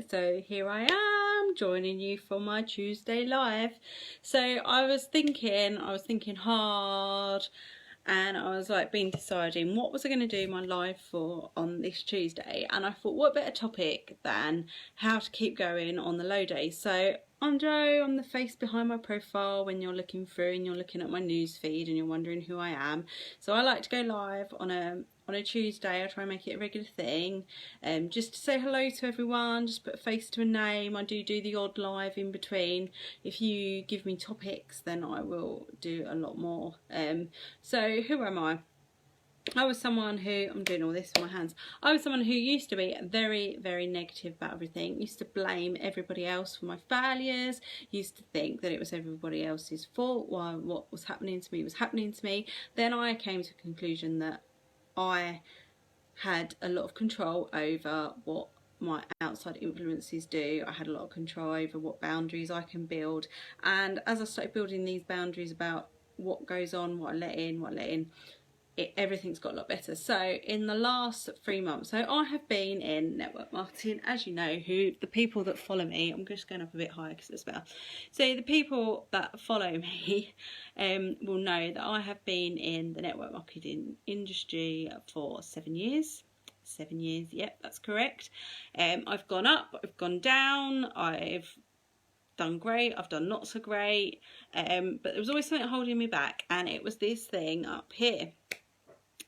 So here I am joining you for my Tuesday live. So I was thinking hard, and I was like deciding what was I going to do my live for on this Tuesday, and I thought what better topic than how to keep going on the low days. So I'm Joe, I'm the face behind my profile when you're looking through and you're looking at my news feed and you're wondering who I am. So I like to go live on a Tuesday. I try and make it a regular thing, just to say hello to everyone, just put a face to a name. I do the odd live in between. If you give me topics, then I will do a lot more. So who am I? I was someone who, I'm doing all this with my hands, I was someone who used to be very, very negative about everything, used to blame everybody else for my failures, used to think that it was everybody else's fault while what was happening to me was happening to me. Then I came to the conclusion that I had a lot of control over what my outside influences do. I had a lot of control over what boundaries I can build, and as I started building these boundaries about what goes on, what I let in, everything's got a lot better. So in the last 3 months, so I have been in network marketing, as you know, who the people that follow me, I'm just going up a bit higher because it's better. So the people that follow me will know that I have been in the network marketing industry for 7 years. 7 years, yep, that's correct. I've gone up, I've gone down, I've done great, I've done not so great, but there was always something holding me back, and it was this thing up here.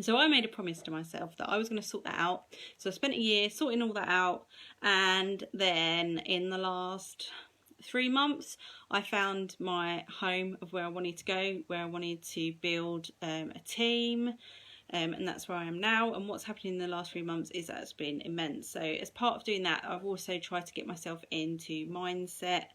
So I made a promise to myself that I was going to sort that out. So I spent a year sorting all that out, and then in the last 3 months I found my home of where I wanted to go, where I wanted to build a team, and that's where I am now. And what's happening in the last 3 months is that it's been immense. So as part of doing that, I've also tried to get myself into mindset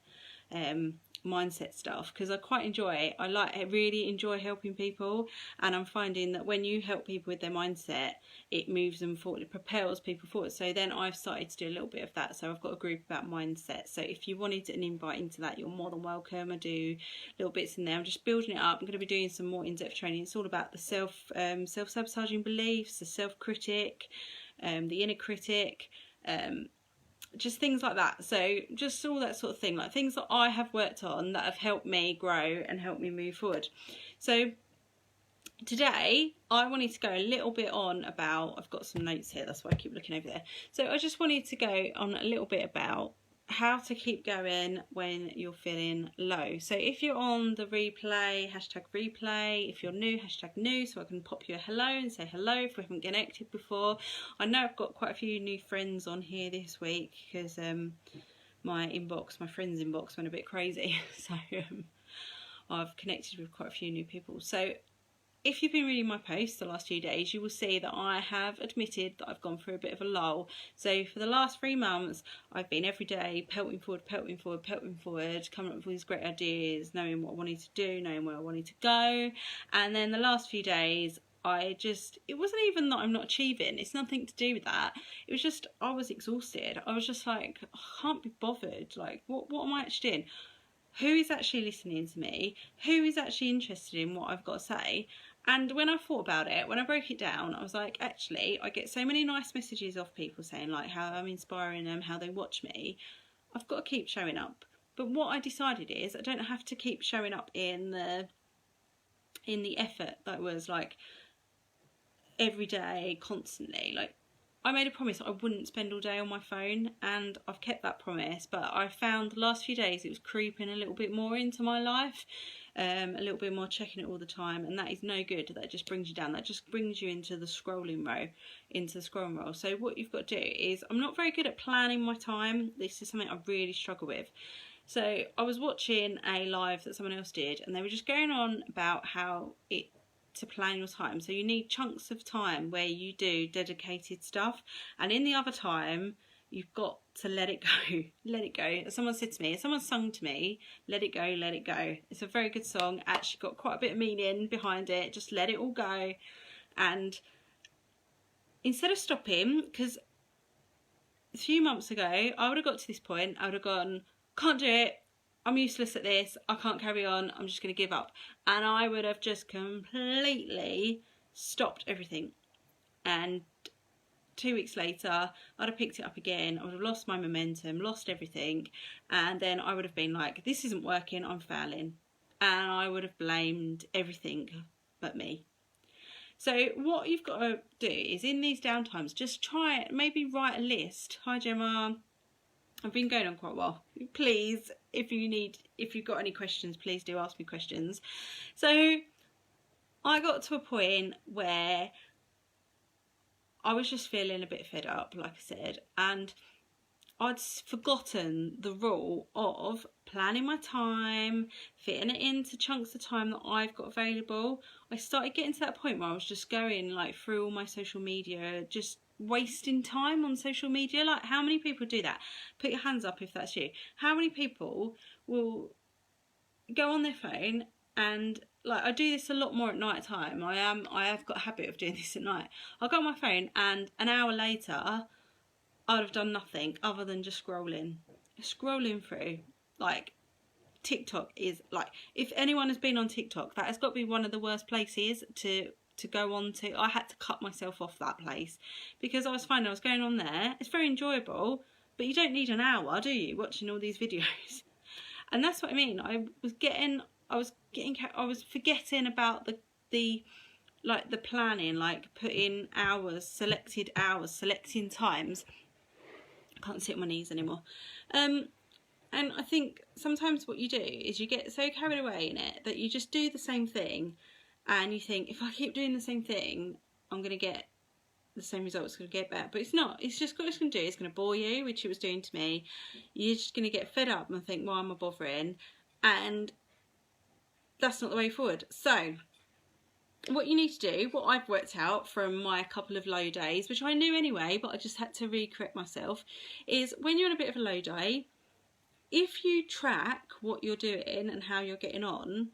stuff, because I quite enjoy it. I really enjoy helping people, and I'm finding that when you help people with their mindset, it moves them forward, it propels people forward. So then I've started to do a little bit of that. So I've got a group about mindset, so if you wanted an invite into that, you're more than welcome. I do little bits in there. I'm just building it up. I'm going to be doing some more in-depth training. It's all about the self-sabotaging beliefs, the self-critic, the inner critic, just things like that. So just all that sort of thing, like things that I have worked on that have helped me grow and helped me move forward. So today I wanted to go a little bit on about, I've got some notes here, that's why I keep looking over there. So I just wanted to go on a little bit about how to keep going when you're feeling low. So if you're on the replay, hashtag replay. If you're new, hashtag new, so I can pop you a hello and say hello if we haven't connected before. I know I've got quite a few new friends on here this week because my friends inbox went a bit crazy. So I've connected with quite a few new people. So if you've been reading my posts the last few days, you will see that I have admitted that I've gone through a bit of a lull. So for the last 3 months, I've been every day pelting forward, coming up with these great ideas, knowing what I wanted to do, knowing where I wanted to go. And then the last few days, it wasn't even that I'm not achieving, it's nothing to do with that. It was just, I was exhausted. I was just like, I can't be bothered. Like, what am I actually doing? Who is actually listening to me? Who is actually interested in what I've got to say? And when I thought about it, when I broke it down, I was like, actually, I get so many nice messages off people saying like how I'm inspiring them, how they watch me. I've got to keep showing up. But what I decided is I don't have to keep showing up in the effort that was like every day, constantly. Like, I made a promise I wouldn't spend all day on my phone, and I've kept that promise, but I found the last few days it was creeping a little bit more into my life, a little bit more checking it all the time, and that is no good. That just brings you down. That just brings you into the scrolling row. So what you've got to do is, I'm not very good at planning my time. This is something I really struggle with. So I was watching a live that someone else did, and they were just going on about how to plan your time. So you need chunks of time where you do dedicated stuff, and in the other time you've got to let it go. Let it go. Someone said to me, someone sung to me, let it go, let it go. It's a very good song, actually got quite a bit of meaning behind it. Just let it all go. And instead of stopping, because a few months ago I would have got to this point, I would have gone, can't do it, I'm useless at this, I can't carry on, I'm just going to give up. And I would have just completely stopped everything. And 2 weeks later, I'd have picked it up again. I would have lost my momentum, lost everything. And then I would have been like, this isn't working, I'm failing. And I would have blamed everything but me. So what you've got to do is, in these downtimes, just try it. Maybe write a list. Hi Gemma, I've been going on quite a while. Please, if you've got any questions, please do ask me questions. So I got to a point where I was just feeling a bit fed up, like I said, and I'd forgotten the rule of planning my time, fitting it into chunks of time that I've got available. I started getting to that point where I was just going like through all my social media, just wasting time on social media. Like, how many people do that? Put your hands up if that's you. How many people will go on their phone and, like, I do this a lot more at night time. I have got a habit of doing this at night. I'll go on my phone and an hour later I'd have done nothing other than just scrolling through. Like, TikTok is, like, if anyone has been on TikTok, that has got to be one of the worst places to go on to. I had to cut myself off that place because I was finding I was going on there. It's very enjoyable, but you don't need an hour, do you, watching all these videos? And that's what I mean. I was forgetting about the planning, like putting hours, selecting times. I can't sit on my knees anymore. And I think sometimes what you do is you get so carried away in it that you just do the same thing, and you think, if I keep doing the same thing, I'm going to get the same results, going to get better. But it's not. It's just what it's going to do. It's going to bore you, which it was doing to me. You're just going to get fed up and think, why am I bothering? And that's not the way forward. So what you need to do, what I've worked out from my couple of low days, which I knew anyway, but I just had to re-correct myself, is when you're in a bit of a low day, if you track what you're doing and how you're getting on,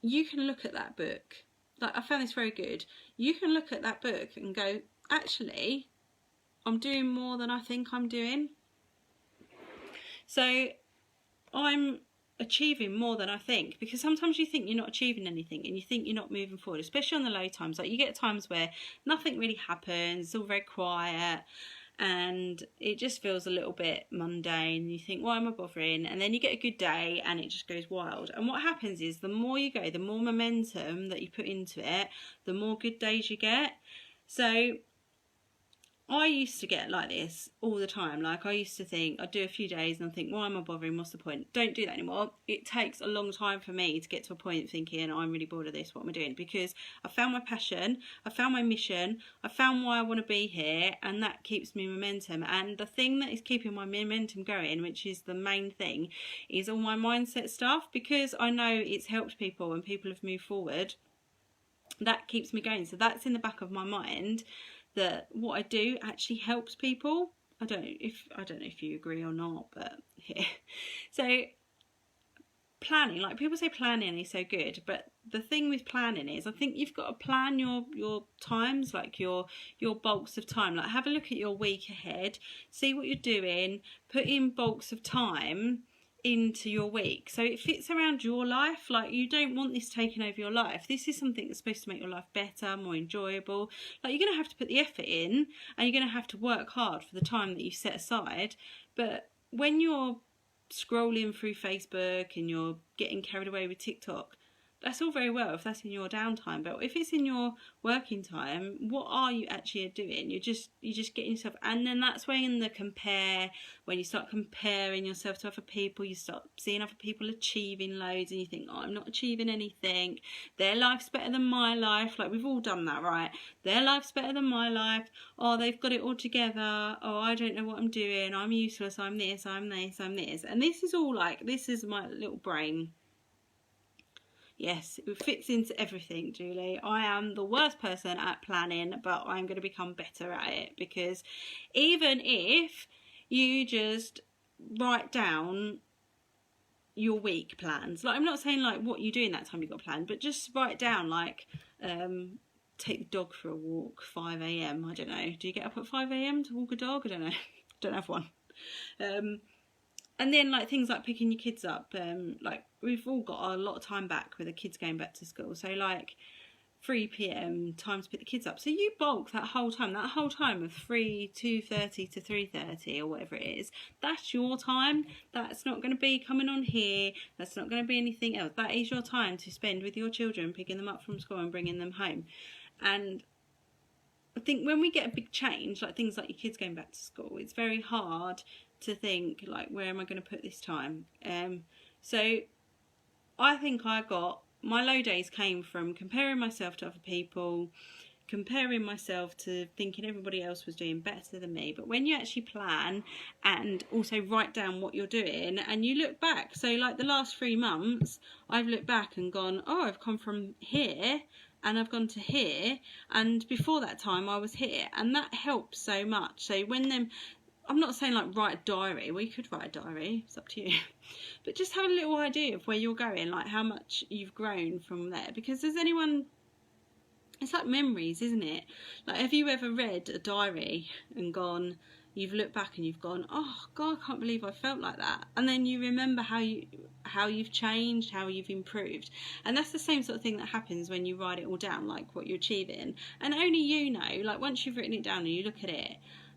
you can look at that book. Like, I found this very good. You can look at that book and go, actually, I'm doing more than I think I'm doing. So I'm achieving more than I think, because sometimes you think you're not achieving anything and you think you're not moving forward, especially on the low times. Like, you get times where nothing really happens, it's all very quiet, and it just feels a little bit mundane. You think, why am I bothering? And then you get a good day and it just goes wild. And what happens is, the more you go, the more momentum that you put into it, the more good days you get. So I used to get like this all the time. Like, I used to think, I'd do a few days and I'd think, why am I bothering? What's the point? Don't do that anymore. It takes a long time for me to get to a point thinking, I'm really bored of this, what am I doing? Because I found my passion, I found my mission, I found why I want to be here, and that keeps me momentum. And the thing that is keeping my momentum going, which is the main thing, is all my mindset stuff, because I know it's helped people and people have moved forward. That keeps me going. So that's in the back of my mind, that what I do actually helps people. I don't know if you agree or not, but yeah. So planning, like, people say planning is so good, but the thing with planning is, I think you've got to plan your times, like your bulks of time. Like, have a look at your week ahead, see what you're doing, put in bulks of time into your week so it fits around your life. Like, you don't want this taking over your life. This is something that's supposed to make your life better, more enjoyable. Like, you're going to have to put the effort in and you're going to have to work hard for the time that you set aside. But when you're scrolling through Facebook and you're getting carried away with TikTok, that's all very well if that's in your downtime, but if it's in your working time, what are you actually doing? You're just getting yourself, and then that's when when you start comparing yourself to other people, you start seeing other people achieving loads, and you think, I'm not achieving anything. Their life's better than my life. Like, we've all done that, right? Their life's better than my life. Oh, they've got it all together. Oh, I don't know what I'm doing. I'm useless. I'm this. I'm this. I'm this. And this is all, like, this is my little brain. Yes, it fits into everything, Julie. I am the worst person at planning, but I'm going to become better at it, because even if you just write down your week plans, like, I'm not saying like what you do in that time you've got planned, but just write down, like, take the dog for a walk, 5 a.m. I don't know. Do you get up at 5 a.m. to walk a dog? I don't know. Don't have one. And then, like, things like picking your kids up, like, we've all got a lot of time back with the kids going back to school. So, like, 3 p.m. time to pick the kids up. So you bulk that whole time of 2:30 to 3:30 or whatever it is. That's your time. That's not going to be coming on here. That's not going to be anything else. That is your time to spend with your children, picking them up from school and bringing them home. And I think when we get a big change, like things like your kids going back to school, it's very hard to think, like, where am I going to put this time? So I think my low days came from comparing myself to other people, comparing myself to thinking everybody else was doing better than me. But when you actually plan and also write down what you're doing and you look back, so like the last 3 months, I've looked back and gone, oh, I've come from here and I've gone to here, and before that time I was here, and that helps so much. So I'm not saying like write a diary. Well, you could write a diary, it's up to you. But just have a little idea of where you're going, like how much you've grown from there. Because it's like memories, isn't it? Like, have you ever read a diary and you've looked back and you've gone, oh God, I can't believe I felt like that. And then you remember how you've changed, how you've improved. And that's the same sort of thing that happens when you write it all down, like what you're achieving. And only you know, like once you've written it down and you look at it,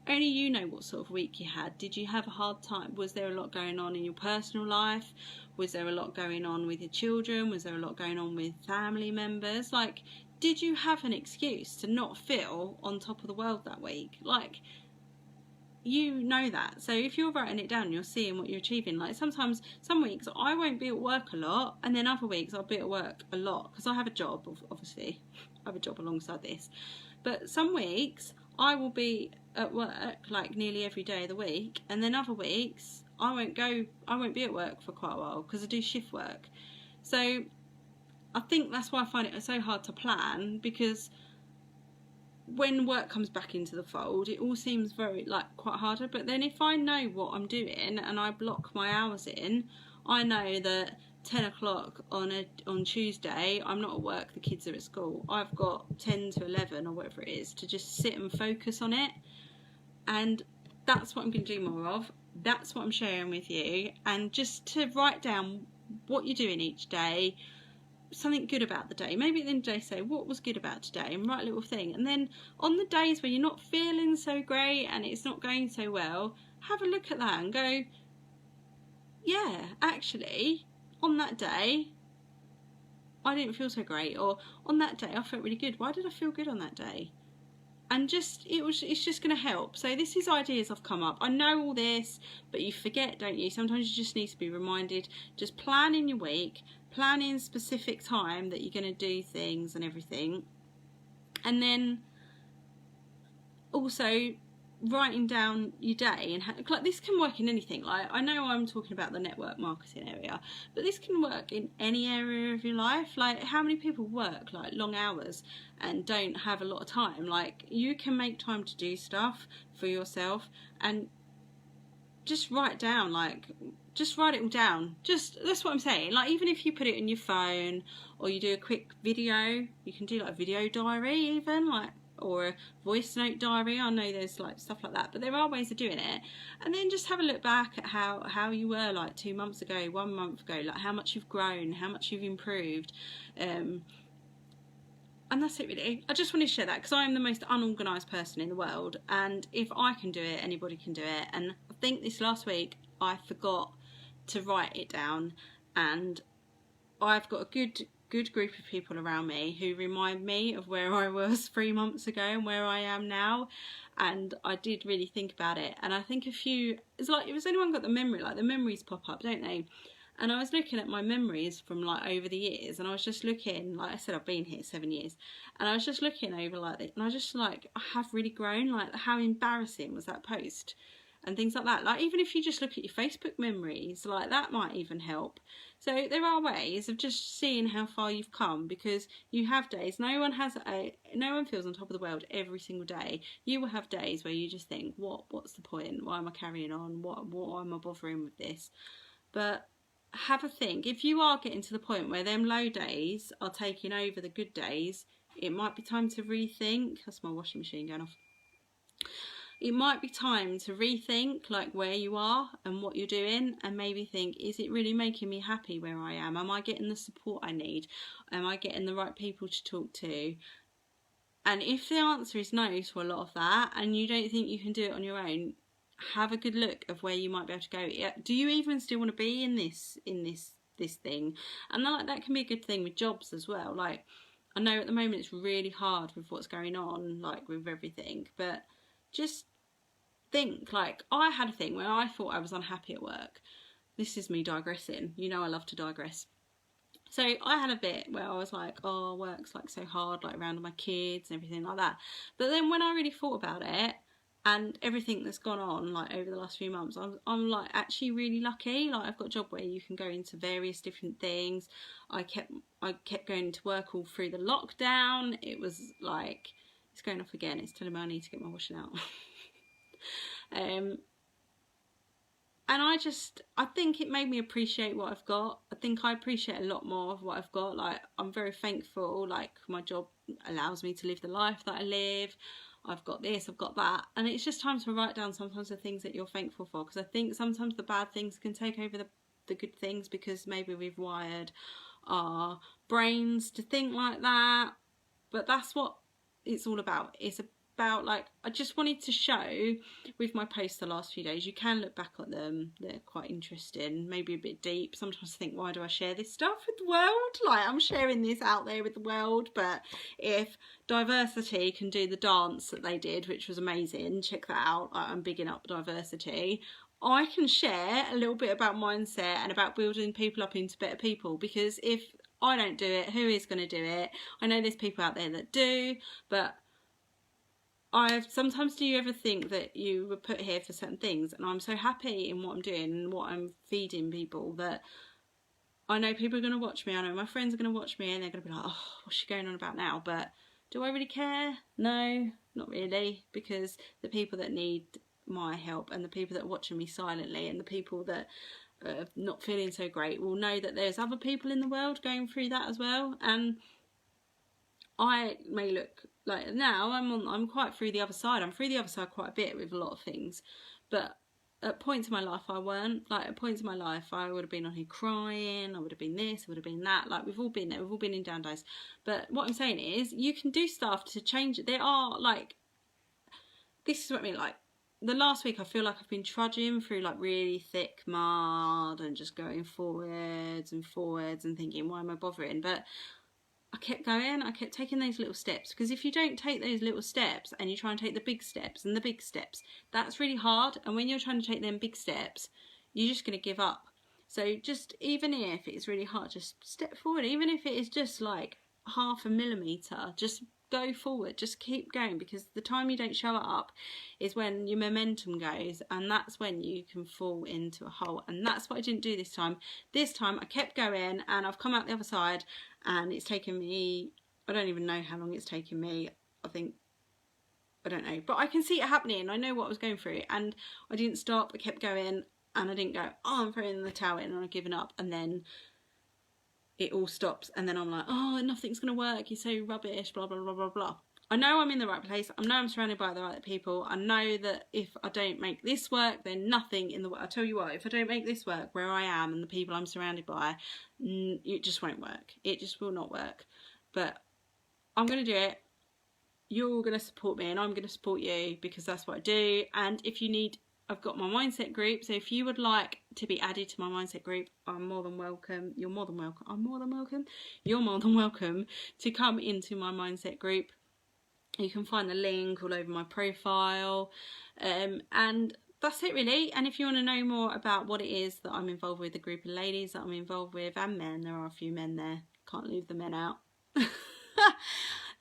only you know what sort of week you had. Did you have a hard time? Was there a lot going on in your personal life? Was there a lot going on with your children? Was there a lot going on with family members? Like, did you have an excuse to not feel on top of the world that week? Like, you know that. So if you're writing it down, you're seeing what you're achieving. Like sometimes, some weeks I won't be at work a lot, and then other weeks I'll be at work a lot because I have a job, obviously. I have a job alongside this. But some weeks I will be at work like nearly every day of the week, and then other weeks I won't be at work for quite a while because I do shift work. So I think that's why I find it so hard to plan, because when work comes back into the fold, it all seems very quite harder. But then if I know what I'm doing and I block my hours in, I know that 10 o'clock on Tuesday I'm not at work, the kids are at school. I've got 10 to 11 or whatever it is to just sit and focus on it. And that's what I'm going to do more of. That's what I'm sharing with you. And just to write down what you're doing each day, something good about the day. Maybe at the end of the day say, what was good about today, and write a little thing. And then on the days where you're not feeling so great and it's not going so well, have a look at that and go, yeah, actually, on that day, I didn't feel so great. Or on that day, I felt really good. Why did I feel good on that day? And it's just going to help. So this is ideas I've come up. I know all this, but you forget, don't you? Sometimes you just need to be reminded. Just plan in your week, plan in specific time that you're going to do things and everything. And then also writing down your day, and like this can work in anything. Like, I know I'm talking about the network marketing area, but this can work in any area of your life. Like, how many people work like long hours and don't have a lot of time? Like, you can make time to do stuff for yourself, and just write down, just write it all down. That's what I'm saying. Like, even if you put it in your phone or you do a quick video, you can do like a video diary even, or a voice note diary. I know there's like stuff like that, but there are ways of doing it. And then just have a look back at how you were like 2 months ago, 1 month ago, like how much you've grown, how much you've improved. And that's it really. I just want to share that because I am the most unorganised person in the world, and if I can do it, anybody can do it. And I think this last week I forgot to write it down, and I've got a good group of people around me who remind me of where I was 3 months ago and where I am now. And I did really think about it, and I think it's like, if anyone got the memory, like the memories pop up, don't they? And I was looking at my memories from like over the years, and I was just looking, like I said, I've been here 7 years, and I was just looking over like this, and I was just like, I have really grown. Like, how embarrassing was that post and things like that. Like, even if you just look at your Facebook memories, like that might even help. So there are ways of just seeing how far you've come, because you have days. No one feels on top of the world every single day. You will have days where you just think, what's the point? Why am I carrying on? What am I bothering with this? But have a think. If you are getting to the point where them low days are taking over the good days, it might be time to rethink. That's my washing machine going off. it might be time to rethink like where you are and what you're doing, and maybe think, is it really making me happy where I am? Am I getting the support I need? Am I getting the right people to talk to? And if the answer is no to a lot of that, and you don't think you can do it on your own, have a good look of where you might be able to go. Do you even still want to be in this thing? And that can be a good thing with jobs as well. Like, I know at the moment it's really hard with what's going on, like with everything, but just think, like, I had a thing where I thought I was unhappy at work. This is me digressing. You know I love to digress. So I had a bit where I was like, oh, work's like so hard, like around my kids and everything like that. But then when I really thought about it and everything that's gone on like over the last few months, I'm like actually really lucky. Like, I've got a job where you can go into various different things. I kept going to work all through the lockdown. It was like, it's going off again. It's telling me I need to get my washing out. And I think it made me appreciate what I've got. I think I appreciate a lot more of what I've got. Like, I'm very thankful, like, my job allows me to live the life that I live. I've got this, I've got that. And it's just time to write down sometimes the things that you're thankful for. Because I think sometimes the bad things can take over the good things, because maybe we've wired our brains to think like that. But that's what it's all about. It's about, like, I just wanted to show with my posts the last few days, you can look back at them, they're quite interesting, maybe a bit deep. Sometimes I think, why do I share this stuff with the world? Like, I'm sharing this out there with the world. But if Diversity can do the dance that they did, which was amazing, check that out. I'm bigging up Diversity. I can share a little bit about mindset and about building people up into better people, because if I don't do it, who is going to do it? I know there's people out there that do, but sometimes, do you ever think that you were put here for certain things? And I'm so happy in what I'm doing and what I'm feeding people, that I know people are going to watch me. I know my friends are going to watch me, and they're going to be like, oh, what's she going on about now? But do I really care? No, not really, because the people that need my help, and the people that are watching me silently, and the people that are not feeling so great, will know that there's other people in the world going through that as well. And I may look like, now I'm quite through the other side. I'm through the other side quite a bit with a lot of things, but at points in my life I weren't. Like, at points in my life I would have been on here crying, I would have been this, I would have been that. Like, we've all been there, we've all been in down days. But what I'm saying is, you can do stuff to change it. There are, like, this is what I mean, like, the last week I feel like I've been trudging through like really thick mud and just going forwards and thinking, why am I bothering? But I kept going, I kept taking those little steps, because if you don't take those little steps and you try and take the big steps and the big steps, that's really hard. And when you're trying to take them big steps, you're just going to give up. So just, even if it's really hard, just step forward. Even if it is just like 0.5 millimetre, just go forward, just keep going, because the time you don't show up is when your momentum goes, and that's when you can fall into a hole. And that's what I didn't do this time. This time I kept going, and I've come out the other side, and it's taken me, I don't even know how long it's taken me. I don't know, but I can see it happening. I know what I was going through, and I didn't stop. I kept going, and I didn't go, oh, I'm throwing the towel in and I'm giving up, and then it all stops, and then I'm like, oh, nothing's gonna work, you're so rubbish, blah blah blah blah blah. I know I'm in the right place, I know I'm surrounded by the right people, I know that if I don't make this work, then nothing in the world. I tell you what, if I don't make this work where I am and the people I'm surrounded by, it just won't work. It just will not work. But I'm gonna do it. You're gonna support me, and I'm gonna support you, because that's what I do. And if you need, I've got my mindset group, so if you would like to be added to my mindset group, I'm more than welcome. You're more than welcome. I'm more than welcome. You're more than welcome to come into my mindset group. You can find the link all over my profile, and that's it really. And if you want to know more about what it is that I'm involved with, the group of ladies that I'm involved with, and men, there are a few men there, can't leave the men out,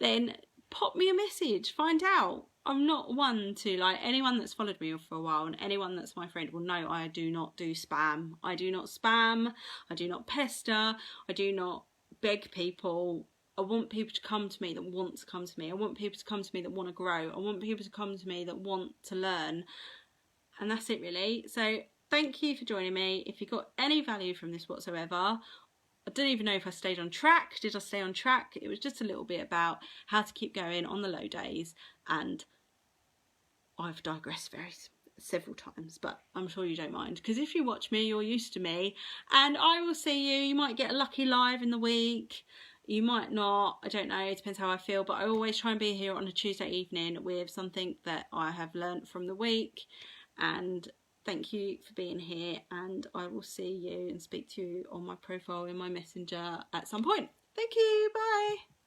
then pop me a message, find out. I'm not one to, like, anyone that's followed me for a while, and anyone that's my friend will know I do not do spam. I do not spam, I do not pester, I do not beg people. I want people to come to me that want to come to me. I want people to come to me that want to grow. I want people to come to me that want to learn. And that's it really. So thank you for joining me. If you got any value from this whatsoever, I don't even know if I stayed on track. Did I stay on track? It was just a little bit about how to keep going on the low days, and I've digressed several times, but I'm sure you don't mind, because if you watch me, you're used to me, and I will see you. You might get a lucky live in the week, you might not, I don't know, it depends how I feel, but I always try and be here on a Tuesday evening with something that I have learnt from the week. And thank you for being here, and I will see you and speak to you on my profile in my messenger at some point. Thank you, bye.